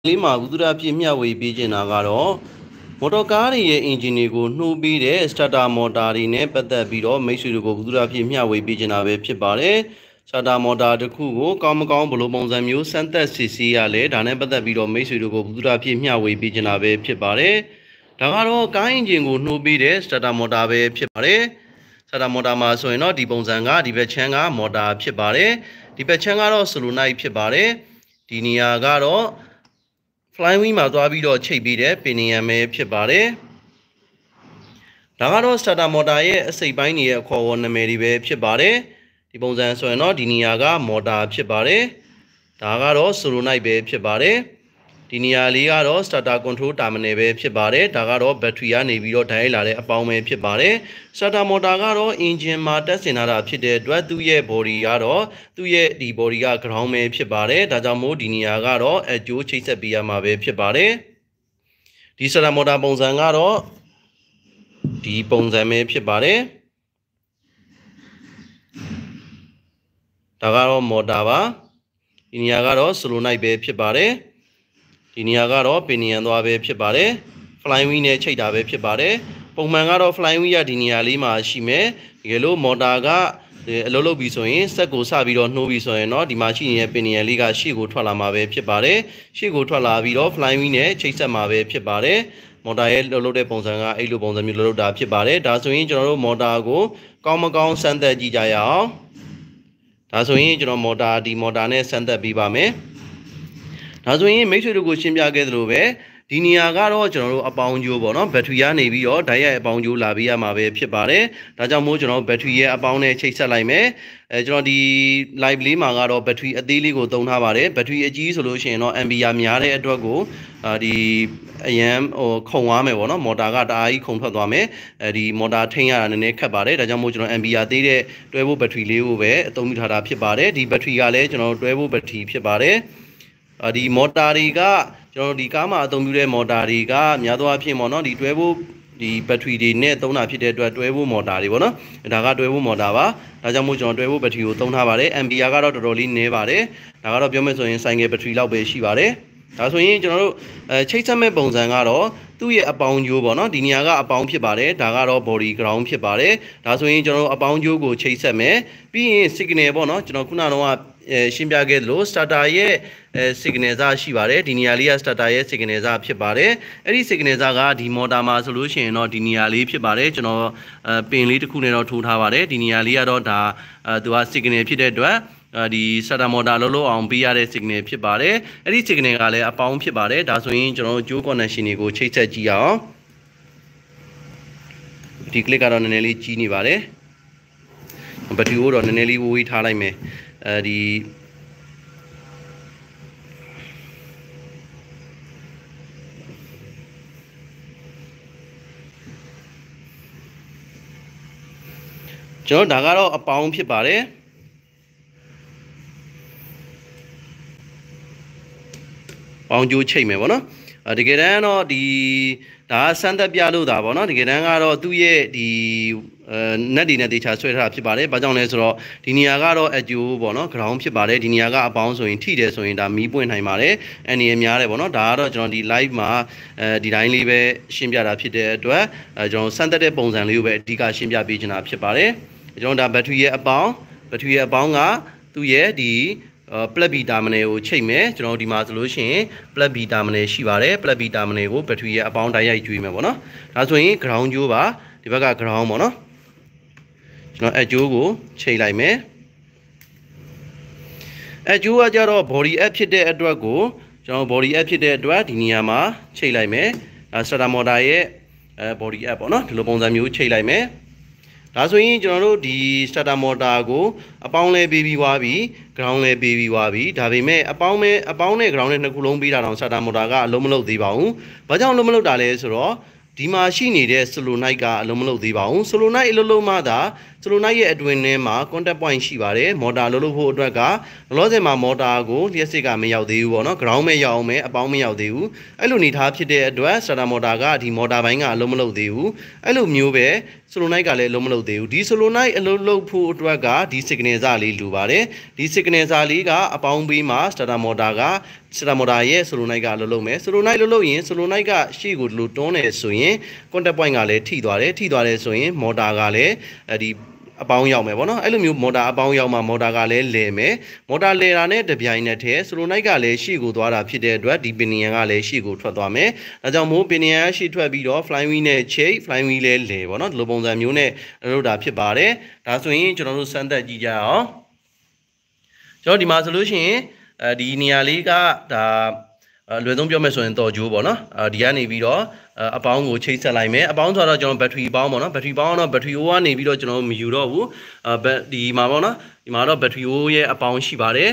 Lima Udra Pimia we Bijin Agaro Motokari engine go no be the starter motor in a but the biro makes you go Udra Pimia we Bijin Ave Pibare Sada motor the Kugo come below Bonzamu Santa Cecilia late and but the biro makes you go Udra Pimia we Bijin Ave Pibare Tagaro Kain go no be the starter motor Ave Pibare Sada Motama so no Dibonzanga Dibechanga motor Pibare Dibechanga Solunai Pibare Diniagaro Flying ma to abi do chiat pi de pinian me phit pare da ga do starter motor ye asait bain ni ye a khor wo namal ri be phit pare di pongsan so yin no di niya ga motor phit pare da ga do solenoid be phit pare di niya li ga do starter control terminal be phit pare da ga do battery ya nei pi do direct la de a paung be phit pare starter motor ga do engine ma tat sin na da phit de twat tu ye body ga do tu ye di body ga ground be phit pare da jaung mo di niya ga do a jo chiat set pi ya ma be phit pare di starter motor pongsan ga do di pongsan be phit pare da ga do motor ba di niya ga do solenoid be phit pareဒီနေရာကတော့ပင်နီယန်သွားပဲဖြစ်ပါတယ် flying wheel နဲ့ချိတ်တာပဲဖြစ်ပါတယ်ပုံမှန်ကတော့ flying wheel ရဒီနေရာလေးမှာရှိမယ်တကယ်လို့ motor ကအလုပ်လုပ်ပြီးဆိုရင်စက်ကိုစပြီးတော့နှိုးပြီးဆိုရင်တော့ဒီမှာရှိနေတဲ့ပင်နီယန်လေးကရှေ့ကိုထွက်လာမှာပဲဖြစ်ပါတယ်ရှေ့ကိုထွက်လာပြီးတော့ flying wheel နဲ့ချိတ်ဆက်မှာပဲဖြစ်ပါတယ် motor ရဲ့လှုပ်လှုပ်တဲ့ပုံစံကအဲ့လိုပုံစံမျိုးလှုပ်လှုပ်တာဖြစ်ပါတယ်ဒါဆိုရင်ကျွန်တော်တို့ motor ကိုကောင်းမကောင်းစမ်းသပ်ကြည့်ကြရအောင်ဒါဆိုရင်ကျွန်တော် motor ဒီ motor နဲ့စမ်းသပ်ပြီးပါမယ်ဒါဆိုရင်မိတ်ဆွေတို့ကိုရှင်းပြခဲ့သလိုပဲဒီနေရာကတော့ကျွန်တော်တို့အပေါင်းကျိုးပေါ့နော်ဘက်ထရီကနေပြီးတော့ဓာတ်ရိုက်အပေါင်းကျိုးလာပေးရမှာပဲဖြစ်ပါတယ်ဒါကြောင့်မို့ကျွန်တော်ဘက်ထရီရဲ့အပေါင်းနဲ့ချိတ်ဆက်လိုက်မယ်ကျွန်တော်ဒီ live လေးမှာကတော့ဘက်ထရီအသေးလေးကိုသုံးထားပါတယ်ဘက်ထရီအကြီးဆိုလို့ရှိရင်တော့ ampere များတဲ့အတွက်ကိုဒီအရန်ခုံသွားမယ်ပေါ့နော်မော်တာကတအားကြီးခုံထွက်သွားမယ်ဒီမော်တာထိန်းရတာနည်းနည်းခက်ပါတယ်ဒါကြောင့်မို့ကျွန်တော် ampere သေးတဲ့တွဲဖို့ဘက်ထရီလေးကိုပဲအသုံးပြုထားတာဖြစ်ပါတယ်ဒီဘက်ထရီကလည်းကျွန်တော်တွဲဖို့ဘက်ထရီဖြစ်ပါတယ်ဒီမော်တာတွေကကျွန်တော်ဒီကားမှာအသုံးပြုတဲ့မော်တာတွေကများသောအားဖြင့်ပေါ့နော်ဒီတွဲဖို့ဒီဘက်ထရီတွေနဲ့သုံးတာဖြစ်တဲ့အတွက်တွဲဖို့မော်တာတွေပေါ့နော်ဒါကတွဲဖို့မော်တာပါဒါကြောင့်မို့ကျွန်တော်တွဲဖို့ဘက်ထရီကိုသုံးထားပါတယ် ampere ကတော့တော်တော်လေးနည်းပါတယ်ဒါကတော့ပြောမယ်ဆိုရင်ဆိုင်ကယ်ဘက်ထရီလောက်ပဲရှိပါတယ်ဒါဆိုရင်ကျွန်တော်တို့ချိတ်ဆက်မဲ့ပုံစံကတော့သူ့ရဲ့အပေါင်းကျိုးပေါ့နော်ဒီနေရာကအပေါင်းဖြစ်ပါတယ်ဒါကတော့ body ground ဖြစ်ပါတယ်ဒါဆိုရင်ကျွန်တော်တို့အပေါင်းကျိုးကိုချိတ်ဆက်မယ်ပြီးရင် signal ပေါ့နော်ကျွန်တော်ခုနကတော့ရှင်းပြခဲ့သလို starter ရဲ့signal စာရှိပါတယ်ဒီနေရာလေးက starter ရဲ့ signal စာဖြစ်ပါတယ်အဲ့ဒီ signal စာကဒီ motor မှာဆိုလို့ရှိရင်တော့ဒီနေရာလေးဖြစ်ပါတယ်ကျွန်တော်ပင်လေးတစ်ခုနဲ့တော့ထိုးထားပါတယ်ဒီနေရာလေးကတော့ဒါသူက signal ဖြစ်တဲ့အတွက်ဒီ starter motor လုံးလုံးအောင်ပေးရတဲ့ signal ဖြစ်ပါတယ်အဲ့ဒီ signal ကလည်းအပေါင်းဖြစ်ပါတယ်ဒါဆိုရင်ကျွန်တော်တို့ jaw connection တွေကိုချိတ်ဆက်ကြည့်အောင်ဒီ click ကတော့နည်းနည်းလေးကြီးနေပါတယ်ဘက်ထရီကိုတော့နည်းနည်းလေးဝေးထားလိုက်မယ်ဒီကျွန်တော်ဒါကတော့အပေါင်းဖြစ်ပါတယ်ပေါင်းကျိုးချိတ်မယ်ပေါ့နော်တကယ်တမ်းတော့ဒီဒါစမ်းသပ်ပြလို့တာပေါ့နော်တကယ်တမ်းကတော့သူ့ရဲ့ဒီနက်ဒီနဲ့တေချာဆွဲထားတာဖြစ်ပါတယ်။ဘာကြောင့်လဲဆိုတော့ဒီနေရာကတော့အကျိုးပေါ့နော် ground ဖြစ်ပါတယ်ဒီနေရာကအပေါင်းဆိုရင်ထိတယ်ဆိုရင်ဒါမီးပွင့်နိုင်ပါတယ်။အနေနဲ့များတယ်ပေါ့နော်ဒါကတော့ကျွန်တော်ဒီ live မှာဒီတိုင်းလေးပဲရှင်းပြတာဖြစ်တဲ့အတွက်ကျွန်တော်စမ်းသပ်တဲ့ပုံစံလေးကိုပဲအဓိကရှင်းပြပေးချင်တာဖြစ်ပါတယ်။ကျွန်တော်ဒါဘက်ထရီရဲ့အပေါင်းကသူ့ရဲ့ဒီplug B terminal ကိုချိတ်မယ်ကျွန်တော်ဒီမှာဆိုလို့ရှိရင် plug B terminal ရှိပါတယ် plug B terminal ကိုဘက်ထရီရဲ့အပေါင်းတိုက်ရိုက်ကျွေးမယ်ပေါ့နော်ဒါဆိုရင် ground ကျိုးပါဒီဘက်က ground ပေါ့နော်ကျွန်တော်အကျိုးကိုချိတ်လိုက်မယ်အကျိုးကကြတော့ body app ဖြစ်တဲ့အတွက်ကိုကျွန်တော် body app ဖြစ်တဲ့အတွက်ဒီနေရာမှာချိတ်လိုက်မယ်starter motor ရဲ့body app ပေါ့နော်ဒီလိုပုံစံမျိုးချိတ်လိုက်မယ်ဒါဆိုရင်ကျွန်တော်တို့ဒီ starter motor ကိုအပေါင်းလဲပေးပြီးွားပြီး ground လဲပေးပြီးွားပြီးဒါပေမဲ့အပေါင်းနဲ့ ground နဲ့နှစ်ခုလုံးပေးတာတော့ starter motor ကအလုံးမလုံးသေးပါဘူး။ဘာကြောင့်လုံးမလုံးတာလဲဆိုတော့ဒီမှာရှိနေတဲ့ solenoid ကအလုံးမလုံးသေးပါဘူး။ solenoid အလုံးလုံးမှသာ solenoid ရဲ့အတွင်းထဲမှာ contact point ရှိပါတယ်။ motor လုံးလုံးဖို့အတွက်ကလောလောဆယ်မှာ motor ကိုလျှက်စစ်ကမရောက်သေးဘူးပေါ့နော်။ ground မဲ့ရောက်အောင်မဲ့အပေါင်းမရောက်သေးဘူး။အဲ့လိုနေထားဖြစ်တဲ့အတွက် starter motor ကဒီ motor ဘိုင်းကအလုံးမလုံးသေးဘူး။အဲ့လိုမျိုးပဲ solenoid ကလည်းလုံးမလုပ်သေးဘူးဒီ solenoid အလုံးလုံးဖို့အတွက်ကဒီ signature လေးလိုပါတယ်ဒီ signature လေးကအပေါင်းပေးမှာ starter motor က starter motor ရဲ့ solenoid ကလုံးလုံးမယ် solenoid လုံးလုံးရင် solenoid ကရှေ့ကိုလို့တွန်းနေဆိုရင် contact point ကလည်းထိသွားတယ်ဆိုရင် motor ကလည်းဒီအပေါင်းရောက်မယ်ပေါ့နော်အဲ့လိုမျိုး motor အပေါင်းရောက်မှ motor ကလည်းလဲမယ် motor လဲတာနဲ့တပြိုင်နက်တည်း solenoid ကလည်းရှေ့ကိုသွားတာဖြစ်တဲ့အတွက်ဒီ pinion ကလည်းရှေ့ကိုထွက်သွားမယ်ဒါကြောင့်မို့ pinion ရှေ့ထွက်ပြီးတော့ flying wheel နဲ့ချိတ် flying wheel လည်းလဲပေါ့နော်ဒီလိုပုံစံမျိုးနဲ့လုပ်တာဖြစ်ပါတယ်ဒါဆိုရင်ကျွန်တော်တို့စမ်းသပ်ကြည့်ကြအောင်ကျွန်တော်ဒီမှာဆိုလို့ရှိရင်ဒီနေရာလေးကဒါလွယ်သုံးပြောမယ်ဆိုရင်တော်ကျိုးပေါ့နော်ဒီကနေပြီးတော့အပေါင်းကိုချိတ်ဆက်လိုက်မယ်အပေါင်းဆိုတော့ကျွန်တော်ဘက်ထရီပေါင်းပေါ့နော်ဘက်ထရီပေါင်းတော့ဘက်ထရီအိုးကနေပြီးတော့ကျွန်တော်မယူတော့ဘူးဒီမှာပေါ့နော်ဒီမှာတော့ဘက်ထရီအိုးရဲ့အပေါင်းရှိပါတယ်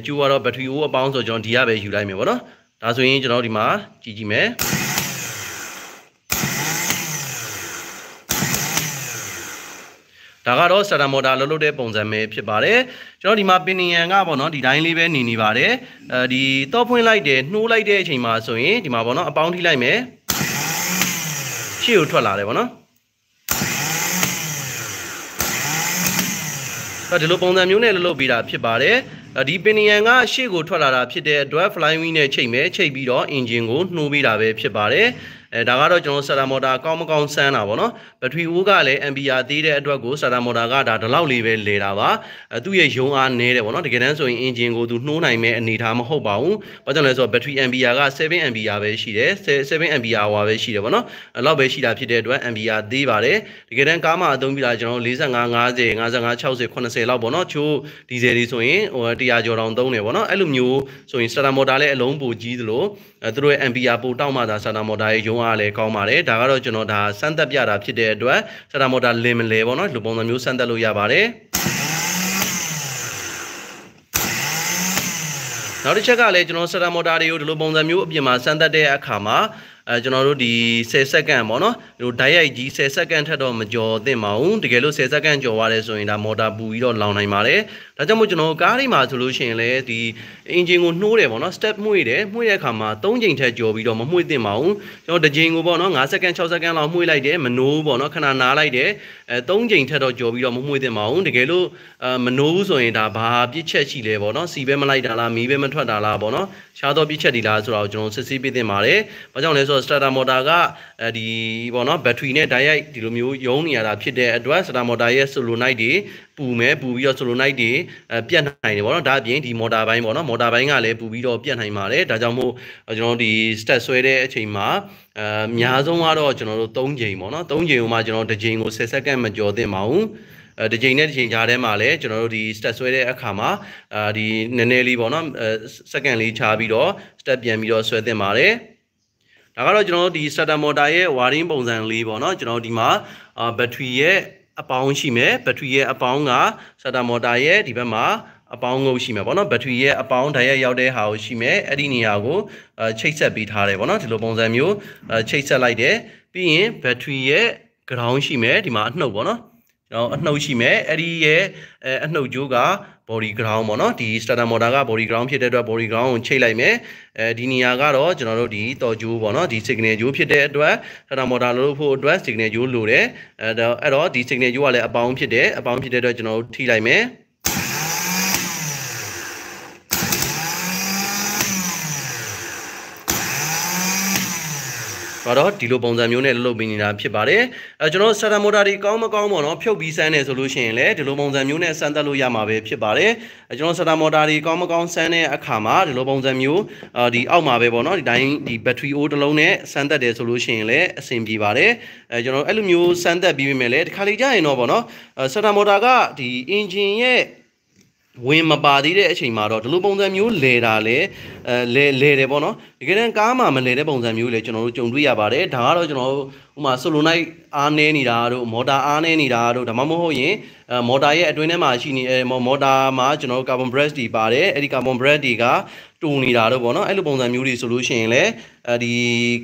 ကျိုးကတော့ဘက်ထရီအိုးအပေါင်းဆိုကျွန်တော်ဒီကပဲယူလိုက်မယ်ပေါ့နော်ဒါဆိုရင်ကျွန်တော်ဒီမှာကြည့်မယ်ဒါကတော့ starter motor လုံးလုံးတဲ့ပုံစံပဲဖြစ်ပါတယ်ကျွန်တော်ဒီမှာ pinion ကပေါ့နော်ဒီတိုင်းလေးပဲနေပါတယ်ဒီတော့ဖွင့်လိုက်တယ်နှိုးလိုက်တဲ့အချိန်မှာဆိုရင်ဒီမှာပေါ့နော်အပေါင်းထိလိုက်မယ်ရှေ့ကိုထွက်လာတယ်ပေါ့နော်ဒီလိုပုံစံမျိုးနဲ့လုပ်ပေးတာဖြစ်ပါတယ်ဒီ pinion ကရှေ့ကိုထွက်လာတာဖြစ်တဲ့အတွက် flying wheel နဲ့ချိတ်မယ်ချိတ်ပြီးတော့ engine ကိုနှိုးပေးတာပဲဖြစ်ပါတယ်ဒါကတော့ကျွန်တော် starter motor ကောင်းမကောင်းစမ်းတာပေါ့နော်ဘက်ထရီအိုးကလည်း ampere သေးတဲ့အတွက်ကို starter motor ကဒါဒီလောက်လေးပဲလဲတာပါသူ့ရဲ့ယုံအားနည်းတယ်ပေါ့နော်တကယ်တမ်းဆိုရင် engine ကိုသူနှိုးနိုင်မဲ့အနေထားမဟုတ်ပါဘူးဘာကြောင့်လဲဆိုတော့ battery ampere က7 ampere ပဲရှိတယ်7 ampere hour ပဲရှိတယ်ပေါ့နော်အဲ့လောက်ပဲရှိတာဖြစ်တဲ့အတွက် ampere သေးပါတယ်တကယ်တမ်းကားမှာအသုံးပြုတာကျွန်တော်45 50 55 60 80လောက်ပေါ့နော်ချိုးဒီဇယ်တွေဆိုရင်100ကျော်တောင်သုံးတယ်ပေါ့နော်အဲ့လိုမျိုးဆိုရင် starter motor လည်းအလုံးပိုကြီးသလိုသူတို့ရဲ့ ampere ပိုတောက်မှသာ starter motor ရဲ့ယုံအားလည်းကောင်းပါတယ်ဒါကတော့ကျွန်တော်ဒါစမ်းသပ်ပြတာဖြစ်တဲ့အတွက် starter motor လင်မလဲပေါ့နော်ဒီလိုပုံစံမျိုးစမ်းသပ်လို့ရပါတယ်နောက်တစ်ချက်ကလည်းကျွန်တော် starter motor တွေကိုဒီလိုပုံစံမျိုးအပြင်မှာစမ်းသပ်တဲ့အခါမှာကျွန်တော်တို့ဒီ10စက္ကန့်ပေါ့နော်ဒီလိုဓာတ်ရိုက်ကြီး10စက္ကန့်ထက်တော့မကျော်သင့်ပါဘူးတကယ်လို့10စက္ကန့်ကျော်သွားတယ်ဆိုရင်ဒါမော်တာပူပြီးတော့လောင်နိုင်ပါတယ်ဒါကြောင့်မို့ကျွန်တော်ကားတွေမှာဆိုလို့ရှိရင်လည်းဒီ engine ကိုနှိုးတယ်ပေါ့နော် step မှုတယ်မှုတဲ့အခါမှာ3ချိန်ထက်ကျော်ပြီးတော့မမှုသင့်ပါဘူးကျွန်တော်တစ်ချိန်ကိုပေါ့နော်5စက္ကန့်6စက္ကန့်လောက်မှုလိုက်တယ်မနိုးပေါ့နော်ခဏနားလိုက်တယ်3ချိန်ထက်တော့ကျော်ပြီးတော့မမှုသင့်ပါဘူးတကယ်လို့မနိုးဆိုရင်ဒါဘာပြစ်ချက်ရှိလဲပေါ့နော်စီပဲမလိုက်တာလားမီးပဲမထွက်တာလားပေါ့နော်ရှားတော့ပြစ်ချက်ဒီလားဆိုတော့ကျွန်တော်စစ်ဆေးပေးသင့်ပါတယ်ဘာကြောင့်လဲဆိုတော့ starter motor ကဒီပေါ့နော် battery နဲ့ direct ဒီလိုမျိုးယုံနေရတာဖြစ်တဲ့အတွက် starter motor ရဲ့ solenoid တွေပူပြီးတော့ solenoid တွေပြတ်နိုင်တယ်ပေါ့နော်ဒါအပြင်ဒီ motor ဘိုင်းပေါ့နော် motor ဘိုင်းကလည်းပူပြီးတော့ပြတ်နိုင်ပါတယ်ဒါကြောင့်မို့ကျွန်တော်ဒီ start ဆွဲတဲ့အချိန်မှာအများဆုံးကတော့ကျွန်တော်တို့3ချိန်ပေါ့နော်3ချိန်ဥမှာကျွန်တော်တစ်ချိန်ကို10စက္ကန့်မကျော်သင့်ပါဘူးတစ်ချိန်နဲ့တစ်ချိန်ကြားထဲမှာလည်းကျွန်တော်တို့ဒီ step ဆွဲတဲ့အခါမှာဒီနည်းနည်းလေးပေါ့နော်စက္ကန့်လေးခြားပြီးတော့ step ပြန်ပြီးတော့ဆွဲသင့်ပါတယ်ဒါကတော့ကျွန်တော်တို့ဒီ starter motor ရဲ့ wiring ပုံစံလေးပေါ့နော်ကျွန်တော်ဒီမှာbattery ရဲ့အပေါင်းရှိမယ် battery ရဲ့အပေါင်းက starter motor ရဲ့ဒီဘက်မှာအပေါင်းငုပ်ရှိမယ်ပေါ့နော် battery ရဲ့အပေါင်းဓာတ်ရိုက်ရောက်တဲ့ဟာကိုရှိမယ်အဲ့ဒီနေရာကိုချိတ်ဆက်ပေးထားတယ်ပေါ့နော်ဒီလိုပုံစံမျိုးချိတ်ဆက်လိုက်တယ်ပြီးရင် battery ရဲ့ ground ရှိမယ်ဒီမှာအနှုတ်ပေါ့နော်ကျွန်တော်အနှုတ်ရှိမယ်အဲ့ဒီရဲ့အနှုတ်ကြိုးက body ground ပေါ့နော်ဒီ starter motor က body ground ဖြစ်တဲ့အတွက် body ground ကိုချိတ်လိုက်မယ်ဒီနေရာကတော့ကျွန်တော်တို့ဒီတော်ကြိုးပေါ့နော်ဒီ signal ကြိုးဖြစ်တဲ့အတွက် starter motor လို့ဖို့အတွက် signal ကြိုးလိုတယ်အဲ့တော့ဒီ signal ကြိုးကလည်းအပေါင်းဖြစ်တဲ့အတွက်ကျွန်တော်တို့ထိလိုက်မယ်တော့ဒီလိုပုံစံမျိုးနဲ့လုပ်ပေးနေတာဖြစ်ပါတယ်ကျွန်တော် starter motor တွေကောင်းမကောင်းပေါ့နော်ဖြုတ်ပြီးစမ်းနေဆိုလို့ရှိရင်လည်းဒီလိုပုံစံမျိုးနဲ့စမ်းသပ်လို့ရမှာပဲဖြစ်ပါတယ်ကျွန်တော် starter motor တွေကောင်းမကောင်းစမ်းတဲ့အခါမှာဒီလိုပုံစံမျိုးဒီအောက်မှာပဲပေါ့နော်ဒီတိုင်းဒီ battery အိုးတစ်လုံးနဲ့စမ်းသပ်တယ်ဆိုလို့ရှိရင်လည်းအဆင်ပြေပါတယ်ကျွန်တော်အဲ့လိုမျိုးစမ်းသပ်ပြီးပြီမဲ့လည်းဒီခါလေးကြာရင်တော့ပေါ့နော် starter motor ကဒီ engine ရဲ့ဝင်မပါသေးတဲ့အချိန်မှာတော့ဒီလိုပုံစံမျိုးလဲတာလဲတယ်ပေါ့နော်တကယ်တမ်းကားမှာမလဲတဲ့ပုံစံမျိုးလေကျွန်တော်တို့ကြုံတွေ့ရပါတယ်ဒါကတော့ကျွန်တော်တို့ဥမာ solenoid အားနည်းနေတာတို့ motor အားနည်းနေတာတို့ဒါမှမဟုတ်ရင် motor ရဲ့အတွင်းထဲမှာရှိနေmotor မှာကျွန်တော်တို့ carbon brush တွေပါတယ်အဲ့ဒီ carbon brush တွေကတူနေတာတို့ပေါ့နော်အဲ့လိုပုံစံမျိုးတွေဆိုလို့ရှိရင်လည်းဒီ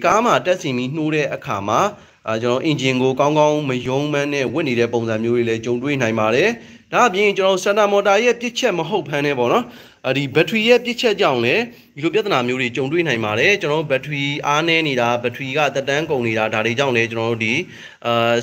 ကားမှာတက်စီပြီးနှိုးတဲ့အခါမှာကျွန်တော် engine ကိုကောင်းကောင်းမယုံမှန်းနဲ့ဝတ်နေတဲ့ပုံစံမျိုးတွေလည်းကြုံတွေ့နိုင်ပါတယ် ဒါအပြင်ကျွန်တော်စတာမော်တာရဲ့ပြစ်ချက်မဟုတ်ဖမ်းနေပေါ့နော်ဒီဘက်ထရီရဲ့ပြစ်ချက်ကြောင့်လည်းဒီလိုပြဿနာမျိုးတွေကြုံတွေ့နိုင်ပါတယ်ကျွန်တော်တို့ဘက်ထရီအားနည်းနေတာဘက်ထရီကတက်တန်းကုန်နေတာဒါတွေကြောင့်လည်းကျွန်တော်တို့ဒီ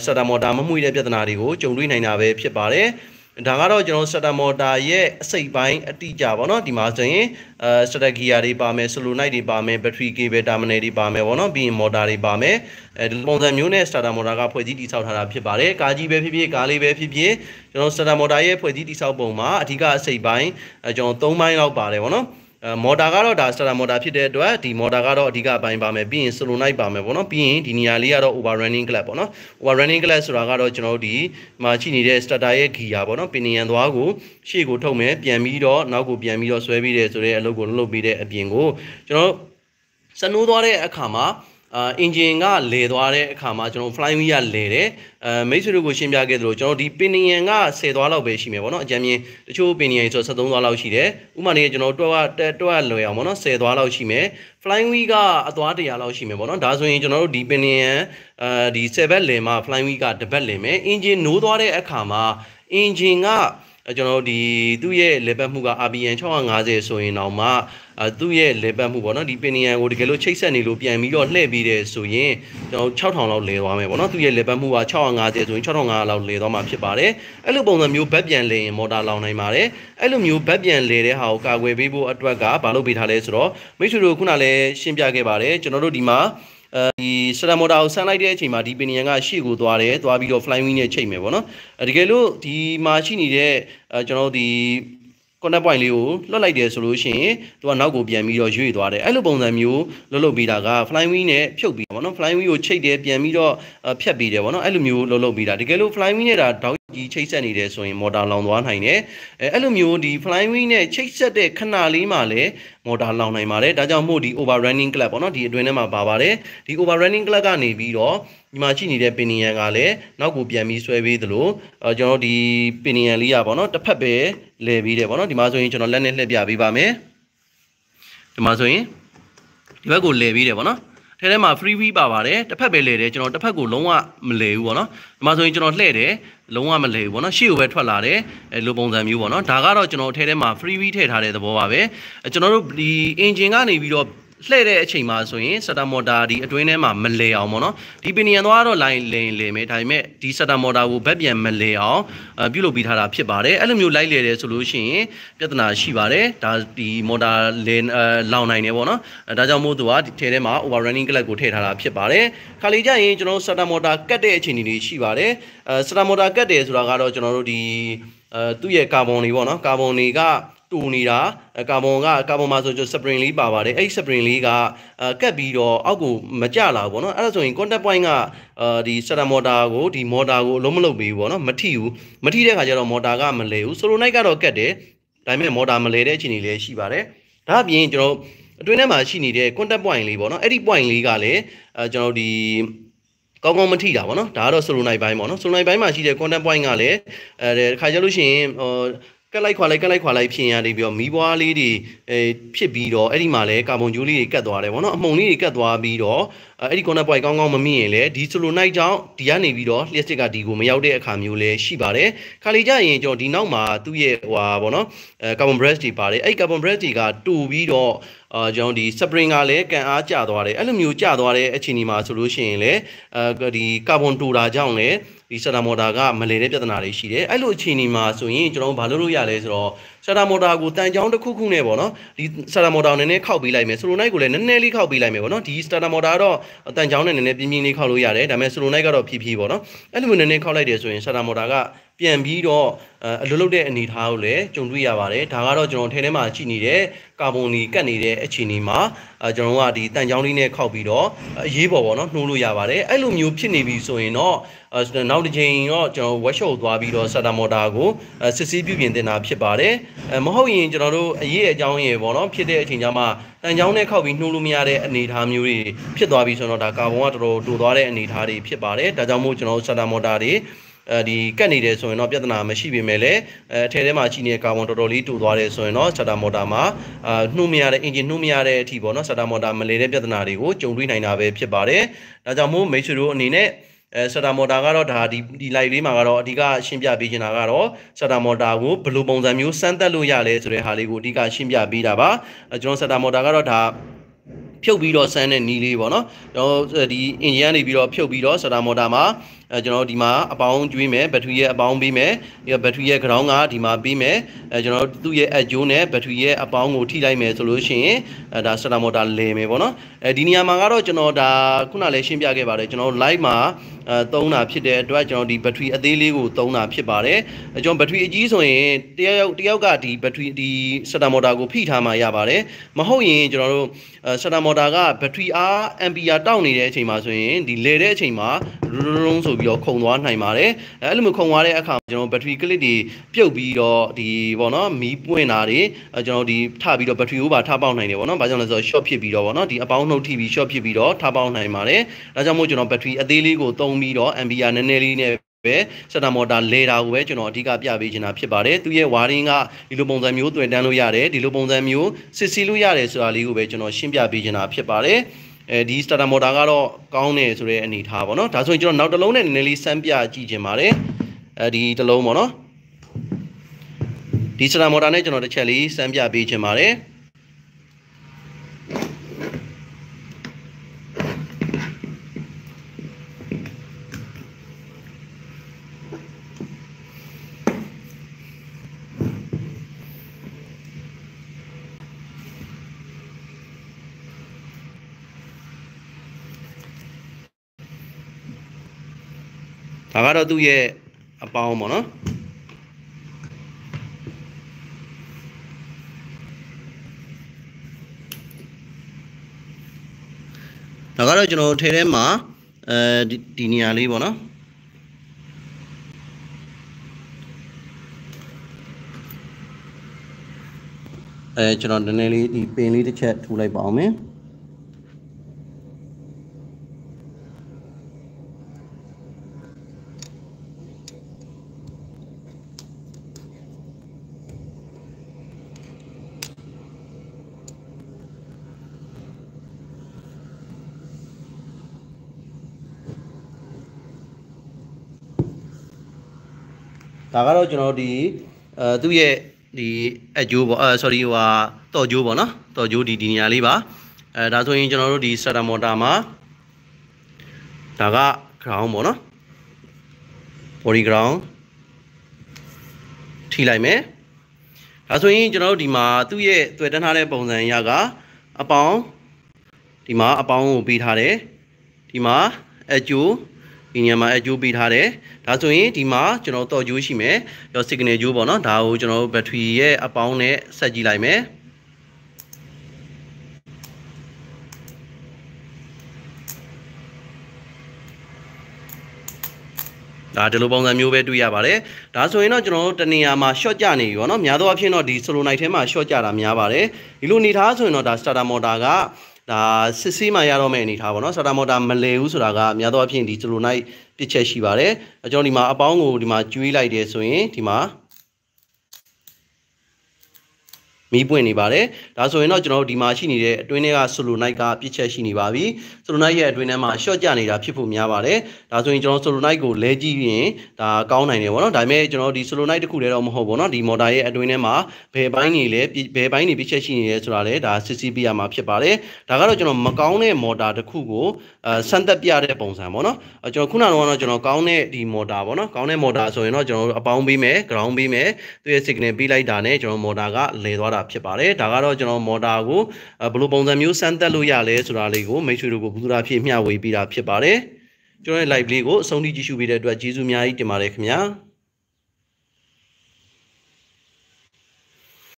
စတာမော်တာမမှုတဲ့ပြဿနာတွေကိုကြုံတွေ့နိုင်တာပဲဖြစ်ပါတယ်ဒါကတော့ကျွန်တော်စတာမော်တာရဲ့အစိတ်ပိုင်းအတိအကျပေါ့နော်ဒီမှာဆိုရင်စတာဂီယာတွေပါမယ်ဆလိုနိုက်တွေပါမယ်ဘက်ထရီကေဘယ်တာမနယ်တွေပါမယ်ပေါ့နော်ပြီးရင်မော်တာတွေပါမယ်ဒီပုံစံမျိုးနဲ့စတာမော်တာကဖွဲ့စည်းတည်ဆောက်ထားတာဖြစ်ပါတယ်ကားကြီးပဲဖြစ်ဖြစ်ကားလေးပဲဖြစ်ဖြစ်ကျွန်တော်စတာမော်တာရဲ့ဖွဲ့စည်းတည်ဆောက်ပုံမှာအဓိကအစိတ်ပိုင်းကျွန်တော်3ပိုင်းလောက်ပါတယ်ပေါ့နော်မော်တာကတော့ဒါစတာမော်တာဖြစ်တဲ့အတွက်ဒီမော်တာကတော့အဓိကအပိုင်းပါမယ်ပြီးရင်ဆလိုနိုက်ပါမယ်ပေါ့နော်ပြီးရင်ဒီနေရာလေးကတော့ overrunning clutch ပေါ့နော် overrunning clutch ဆိုတာကတော့ကျွန်တော်တို့ဒီမှာရှိနေတဲ့ starter ရဲ့ gear ပေါ့နော်ပင်နံသွားကိုရှေ့ကိုထုတ်မယ်ပြန်ပြီးတော့နောက်ကိုပြန်ပြီးတော့ဆွဲပြီးတယ်ဆိုတဲ့အလုပ်ကိုလုပ်ပြီးတဲ့အပြင်ကိုကျွန်တော်စနိုးသွားတဲ့အခါမှာအင်ဂျင်ကလဲသွားတဲ့အခါမှာကျွန်တော် flying wheel ကလဲတယ်မိတ်ဆွေတို့ကိုရှင်းပြခဲ့သလိုကျွန်တော်ဒီပင်နံက10သွားလောက်ပဲရှိမယ်ပေါ့နော်အကြမ်းမြင်တချို့ပင်နံဆို73သွားလောက်ရှိတယ်ဥပမာနေကျွန်တော်တွက်လွယ်အောင်ပေါ့နော်10သွားလောက်ရှိမယ် flying wheel ကအသွား100လောက်ရှိမယ်ပေါ့နော်ဒါဆိုရင်ကျွန်တော်တို့ဒီပင်နံဒီ7ဘက်လင်မှာ flying wheel ကတစ်ဘက်လင်မယ်အင်ဂျင်နိုးသွားတဲ့အခါမှာအင်ဂျင်ကကျွန်တော်ဒီသူ့ရဲ့လေပတ်မှုက RPM 650ဆိုရင်တော့မှသူ့ရဲ့လေပတ်မှုပေါ့နော်ဒီပင်နံကိုတကယ်လို့ချိတ်ဆက်နေလို့ပြန်ပြီးတော့လှည့်ပြီးတယ်ဆိုရင်ကျွန်တော်6000လောက်လဲသွားမယ်ပေါ့နော်သူ့ရဲ့လေပတ်မှုက650ဆိုရင်6500လောက်လဲသွားမှာဖြစ်ပါတယ်အဲ့လိုပုံစံမျိုးဘက်ပြန်လဲရင်မော်တာလောင်နိုင်ပါတယ်အဲ့လိုမျိုးဘက်ပြန်လဲတဲ့ဟာကိုကာကွယ်ပေးဖို့အတွက်ကဘာလုပ်ပေးထားလဲဆိုတော့မိတ်ဆွေတို့ခုနလည်းရှင်းပြခဲ့ပါတယ်ကျွန်တော်တို့ဒီမှာဒီစတာမော်တာကိုဆန်းလိုက်တဲ့အချိန်မှာဒီပင်နံကရှေ့ကိုသွားပြီးတော့ flying wheel နဲ့ချိန်မယ်ပေါ့နော်တကယ်လို့ဒီမှာရှိနေတဲ့ကျွန်တော်တို့ဒီ contact point လေးကိုလွှတ်လိုက်တယ်ဆိုလို့ရှိရင်သူကနောက်ကိုပြန်ပြီးတော့ရွေ့သွားတယ်အဲ့လိုပုံစံမျိုးလုပ်ပြီးတာက flying wheel နဲ့ဖြုတ်ပြီးပေါ့နော် flying wheel ကိုချိတ်တယ်ပြန်ပြီးတော့ဖြတ်ပြီးတယ်ပေါ့နော်အဲ့လိုမျိုးလုပ်ပြီးတာတကယ်လို့ flying wheel နဲ့ဒါတောက်ကြီးချိတ်ဆက်နေတယ်ဆိုရင်မော်တာလောင်သွားနိုင်တယ်အဲ့လိုမျိုးဒီ flying wheel နဲ့ချိတ်ဆက်တဲ့ခဏလေးမှာလည်းမော်တာလောင်နိုင်ပါတယ်ဒါကြောင့်မို့ဒီ overrunning clutch ပေါ့နော်ဒီအတွင်းထဲမှာပါပါတယ်ဒီ overrunning clutch ကနေပြီးတော့ဒီမှာရှိနေတဲ့ပင်နံကလည်းနောက်ကိုပြန်ပြီးဆွဲပေးသလိုကျွန်တော်ဒီပင်နံလေးရပေါ့နော်တစ်ဖက်ပဲလဲပြီးတယ်ပေါ့နော်ဒီမှာဆိုရင်ကျွန်တော်လက်နဲ့လှည့်ပြပေးပါမယ်ဒီမှာဆိုရင်ဒီဘက်ကိုလဲပြီးတယ်ပေါ့နော်ထဲမှာ free wheel ပါပါတယ်တစ်ဖက်ပဲလဲတယ်ကျွန်တော်တစ်ဖက်ကိုလုံးဝမလဲဘူးပေါ့နော်ဒီမှာဆိုရင်ကျွန်တော်လှည့်တယ်လုံးဝမလဲဘူးပေါ့နော်ရှေ့ကိုပဲထွက်လာတယ်လိုပုံစံမျိုးပေါ့နော်ဒါကတော့ကျွန်တော်ထဲမှာ free wheel ထည့်ထားတဲ့သဘောပါပဲကျွန်တော်တို့ဒီ engine ကနေပြီးတော့လှည့်တဲ့အချိန်မှာဆိုရင်စတာမော်တာဒီအတွင်းထဲမှာမလဲအောင်ပေါ့နော်ဒီပင်နံသွားတော့လိုင်းလဲမယ်ဒါပေမဲ့ဒီစတာမော်တာကိုဘက်ပြန်မလဲအောင်ပြုလုပ်ပြီးထားတာဖြစ်ပါတယ်အဲ့လိုမျိုးလိုက်လဲတယ်ဆိုလို့ရှိရင်ပြဿနာရှိပါတယ်ဒါဒီမော်တာလဲလောင်နိုင်တယ်ပေါ့နော်ဒါကြောင့်မို့သူကဒီထဲမှာ overrunning clutch ကိုထည့်ထားတာဖြစ်ပါတယ်ခါလေးကြရင်ကျွန်တော်စတာမော်တာကတ်တဲ့အချိန်တွေရှိပါတယ်စတာမော်တာကတ်တယ်ဆိုတာကတော့ကျွန်တော်တို့ဒီသူ့ရဲ့ကာဗွန်တွေပေါ့နော်ကာဗွန်တွေကတူနေတာကာဗွန်မှာဆိုစပရင်လေးပါပါတယ်အဲ့စပရင်လေးကကတ်ပြီးတော့အောက်ကိုမကျလာဘူးပေါ့နော်အဲ့ဒါဆိုရင် contact point ကဒီစတာမော်တာကိုဒီမော်တာကိုအလုံးမလုပ်ပေးဘူးပေါ့နော်မထိတဲ့ခါကျတော့မော်တာကမလဲဘူးဆိုလိုနိုက်ကတော့ကတ်တယ်ဒါပေမဲ့မော်တာမလဲတဲ့အချိန်တွေလည်းရှိပါတယ်ဒါအပြင်ကျွန်တော်အတွင်းထဲမှာရှိနေတဲ့ contact point လေးပေါ့နော်အဲ့ဒီ point လေးကလည်းကျွန်တော်ဒီကောင်းမထိတာပေါ့နော်ဒါကတော့ဆိုလိုနိုက်ပိုင်းပေါ့နော်ဆိုလိုနိုက်ပိုင်းမှာရှိတဲ့ contact point ကလည်းခါကြလို့ရှိရင်ကက်လိုက်ခွာလိုက်ဖြစ်ရပြီးတော့မီးပွားလေးတွေဖြစ်ပြီးတော့အဲ့ဒီမှာလည်းကာဗွန်ဂျိုးလေးတွေကတ်သွားတယ်ဗောနော်အမှုန်လေးတွေကတ်သွားပြီးတော့အဲ့ဒီ contact point ကောင်းမမြင်ရင်လည်းဒီဆိုလိုနိုက်ကြောင့်ဒီကနေပြီးတော့ လျှက်စစ်ကဒီကိုမရောက်တဲ့အခါမျိုးလည်းရှိပါတယ်ခါလေးကြရင်ကျွန်တော်ဒီနောက်မှာသူ့ရဲ့ဟိုဟာဗောနော်ကာဗွန်ဘရက်တွေပါတယ်အဲ့ကာဗွန်ဘရက်တွေကတူပြီးတော့ကျွန်တော်ဒီ spring ကလည်းကန်အားကျသွားတယ်အဲ့လိုမျိုးကျသွားတဲ့အခြေအနေမှာဆိုလို့ရှိရင်လည်းဒီကာဗွန်တူတာကြောင့်လည်းဒီစတာမော်တာကမလဲတဲ့ပြဿနာတွေရှိတယ်အဲ့လိုအခြေအနေမှာဆိုရင်ကျွန်တော်ဘာလုပ်ရလဲဆိုတော့စတာမော်တာကိုတန်ကြောင်းတစ်ခုနဲ့ပေါ့နော်ဒီစတာမော်တာကိုနည်းနည်းခောက်ပေးလိုက်မယ်ဆိုလိုနိုက်ကိုလည်းနည်းနည်းလေးခောက်ပေးလိုက်မယ်ပေါ့နော်ဒီစတာမော်တာကတော့တန်ကြောင်းနဲ့နည်းနည်းပြင်းပြင်းလေးခောက်လို့ရတယ်ဒါပေမဲ့ဆိုလိုနိုက်ကတော့ဖြည်းဖြည်းပေါ့နော်အဲ့လိုမျိုးနည်းနည်းခောက်လိုက်တယ်ဆိုရင်စတာမော်တာကပြန်ပြီးတော့အလုပ်လုပ်တဲ့အနေအထားကိုလည်းကြုံတွေ့ရပါတယ်ဒါကတော့ကျွန်တော်ထဲထဲမှာရှိနေတဲ့ကာဗွန်တွေကတ်နေတဲ့အခြေအနေမှာကျွန်တော်ကဒီတန်ကြောင်းလေးနဲ့ခောက်ပြီးတော့အရေးပေါ်ပေါ့နော်နှိုးလို့ရပါတယ်အဲ့လိုမျိုးဖြစ်နေပြီဆိုရင်တော့နောက်တစ်ချိန်တော့ကျွန်တော် workshop သွားပြီးတော့စတာမော်တာကိုစစ်ဆေးပြုပြင်တင်တာဖြစ်ပါတယ်မဟုတ်ရင်ကျွန်တော်တို့အရေးအကြောင်းရေပေါ့နော်ဖြစ်တဲ့အချိန်ကျမှတန်ကြောင်းနဲ့ခောက်ပြီးနှိုးလို့မရတဲ့အနေအထားမျိုးတွေဖြစ်သွားပြီဆိုတော့ဒါကာဗွန်ကတော်တော်တူသွားတဲ့အနေအထားတွေဖြစ်ပါတယ်ဒါကြောင့်မို့ကျွန်တော်စတာမော်တာတွေဒီကတ်နေတယ်ဆိုရင်တော့ပြဿနာမရှိပေမဲ့လည်းထဲထဲမှာရှိနေတဲ့ကာဗွန်တော်တော်လေးတူသွားတယ်ဆိုရင်တော့စတာမော်တာမှာနှိုးမရတဲ့အင်ဂျင်နှိုးမရတဲ့အထိပေါ့နော်စတာမော်တာမလဲတဲ့ပြဿနာတွေကိုကြုံတွေ့နိုင်တာပဲဖြစ်ပါတယ်ဒါကြောင့်မို့မိတ်ဆွေတို့အနေနဲ့ starter motor ကတော့ဒါဒီ light လေးမှာကတော့အဓိကရှင်းပြပေးချင်တာကတော့ starter motor ကိုဘယ်လိုပုံစံမျိုးစမ်းသပ်လို့ရလဲဆိုတဲ့ဟာလေးကိုအဓိကရှင်းပြပေးတာပါကျွန်တော် starter motor ကတော့ဒါဖြုတ်ပြီးတော့ဆန်းတဲ့နီးလေးပေါ့နော်ကျွန်တော်ဒီ engine ကနေပြီးတော့ဖြုတ်ပြီးတော့ starter motor မှာကျွန်တော်ဒီမှာအပေါင်းကျွေးမယ်ဘက်ထရီရဲ့အပေါင်းပေးမယ်ဒီဘက်ထရီရဲ့ ground ကဒီမှာပေးမယ်ကျွန်တော်သူ့ရဲ့အကျိုးနဲ့ဘက်ထရီရဲ့အပေါင်းကိုထိလိုက်မယ်ဆိုလို့ရှိရင်ဒါ starter motor လဲမယ်ပေါ့နော်ဒီနေရာမှာကတော့ကျွန်တော်ဒါခုနလည်းရှင်းပြခဲ့ပါတယ်ကျွန်တော် live မှာသုံးတာဖြစ်တဲ့အတွက်ကျွန်တော်ဒီဘက်ထရီအသေးလေးကိုသုံးတာဖြစ်ပါတယ်ကျွန်တော်ဘက်ထရီအကြီးဆိုရင်တယောက်ကဒီဘက်ထရီဒီ starter motor ကိုဖိထားမှရပါတယ်မဟုတ်ရင်ကျွန်တော်တို့ starter motor ကဘက်ထရီအား ampere တောက်နေတဲ့အချိန်မှာဆိုရင်ဒီလဲတဲ့အချိန်မှာရုံးဆိုပြီးတော့ခုန်သွားနိုင်ပါတယ်အဲ့လိုမျိုးခုန်သွားတဲ့အခါကျွန်တော်ဘက်ထရီကလစ်တွေပြုတ်ပြီးတော့ဒီပေါ့နော်မီးပွင့်တာတွေကျွန်တော်ဒီထပြီးတော့ဘက်ထရီကိုပါထားပေါက်နိုင်တယ်ပေါ့နော်ဘာကြောင့်လဲဆိုတော့ short ဖြစ်ပြီးတော့ပေါ့နော်ဒီအပေါင်းနှုတ်ထိပြီး short ဖြစ်ပြီးတော့ထားပေါက်နိုင်ပါတယ်ဒါကြောင့်မို့ကျွန်တော်ဘက်ထရီအသေးလေးကိုသုံးပြီးတော့ ampere နည်းနည်းလေးနဲ့ပဲstarter motor လဲတာကိုပဲကျွန်တော်အဓိကပြပေးချင်တာဖြစ်ပါတယ်သူရဲ့ wiring ကဒီလိုပုံစံမျိုးတွေ့တန်းလို့ရတယ်ဒီလိုပုံစံမျိုးစစ်စီလို့ရတယ်ဆိုတာလေးကိုပဲကျွန်တော်ရှင်းပြပေးချင်တာဖြစ်ပါတယ်ဒီ starter motor ကတော့ကောင်းတယ်ဆိုတဲ့အနေထားပေါ့နော်ဒါဆိုရင်ကျွန်တော်နောက်တစ်လုံးနဲ့နည်းနည်းလေးစမ်းပြကြည့်ချင်ပါတယ်ဒီတစ်လုံးပေါ့နော်ဒီ starter motor နဲ့ကျွန်တော်တစ်ချက်လေးစမ်းပြပေးချင်ပါတယ်ဒါကတော့သူ့ရဲ့အပေါင်းပေါ့နော်ဒါကတော့ကျွန်တော်ထဲထဲမှာဒီနေရာလေးပေါ့နော်ကျွန်တော်နည်းနည်းလေးဒီပင်လေးတစ်ချက်ထိုးလိုက်ပါအောင်မယ်ဒါကတော့ကျွန်တော်ဒီသူ့ရဲ့ဒီအကျိုးပေါ့sorry ဟိုဟာတော်ကျိုးပေါ့နော်တော်ကျိုးဒီနေရာလေးပါဒါဆိုရင်ကျွန်တော်တို့ဒီ starter motor မှာဒါက ground ပေါ့နော် body ground ထိလိုက်မယ်ဒါဆိုရင်ကျွန်တော်တို့ဒီမှာသူ့ရဲ့တွေ့တန်းထားတဲ့ပုံစံရကအပေါင်းဒီမှာအပေါင်းကိုပေးထားတယ်ဒီမှာအကျိုးဒီနေရာမှာအကျိုးပေးထားတယ်ဒါဆိုရင်ဒီမှာကျွန်တော်တော်ကျိုးရှိမယ်ရော signal ကျိုးပေါ့နော်ဒါကိုကျွန်တော်ဘက်ထရီရဲ့အပေါင်းနဲ့ဆက်ကြည့်လိုက်မယ်ဒါဒီလိုပုံစံမျိုးပဲတွေ့ရပါတယ်ဒါဆိုရင်တော့ကျွန်တော်တို့တနေရာမှာ short ကြနေပြီပေါ့နော်များသောအားဖြင့်တော့ဒီ solenoid ထဲမှာ short ကြတာများပါတယ်ဒီလိုအနေထားဆိုရင်တော့ဒါ starter motor ကဒါစစ်ဆေးမှရတော့မယ့်အနေထားပေါ့နော် starter motor မလဲဘူးဆိုတာကများသောအားဖြင့်ဒီ solenoid ပြစ်ချက်ရှိပါတယ်ကျွန်တော်ဒီမှာအပေါင်းကိုဒီမှာကျွေးလိုက်တယ်ဆိုရင်ဒီမှာမီးပွင့်နေပါတယ်ဒါဆိုရင်တော့ကျွန်တော်တို့ဒီမှာရှိနေတဲ့အတွင်းထဲက solenoid ကပြစ်ချက်ရှိနေပါပြီ solenoid ရဲ့အတွင်းထဲမှာ short ကျနေတာဖြစ်ဖို့များပါတယ်ဒါဆိုရင်ကျွန်တော် solenoid ကိုလဲကြည့်ရင်ဒါကောင်းနိုင်တယ်ပေါ့နော်ဒါပေမဲ့ကျွန်တော်ဒီ solenoid တစ်ခုတည်းတော့မဟုတ်ဘူးเนาะဒီ motor ရဲ့အတွင်းထဲမှာဘယ်ပိုင်းတွေလဲဘယ်ပိုင်းတွေပြစ်ချက်ရှိနေလဲဆိုတာလဲဒါစစ်ဆေးပြရမှာဖြစ်ပါတယ်ဒါကတော့ကျွန်တော်မကောင်းတဲ့ motor တစ်ခုကိုစမ်းသပ်ပြတဲ့ပုံစံပေါ့နော်ကျွန်တော်ခုနကတော့ကျွန်တော်ကောင်းတဲ့ဒီ motor ပေါ့နော်ကောင်းတဲ့ motor ဆိုရင်တော့ကျွန်တော်တို့အပေါင်းပေးမယ် ground ပေးမယ်သူရဲ့ signal ပေးလိုက်တာနဲ့ကျွန်တော် motor ကလဲသွားတာဖြစ်ပါတယ်ဒါကတော့ကျွန်တော် motor ကိုဘယ်လိုပုံစံမျိုးစမ်းသပ်လို့ရလဲဆိုတာလေးကိုမိတ်ဆွေတို့ကိုပူဇော်ဖြည့်မျှဝေပေးတာဖြစ်ပါတယ်ကျွန်တော်ရဲ့ live လေးကိုအဆုံးထိကြည့်ရှုပေးတဲ့အတွက်ကျေးဇူးအများကြီးတင်ပါတယ်ခင်ဗျာ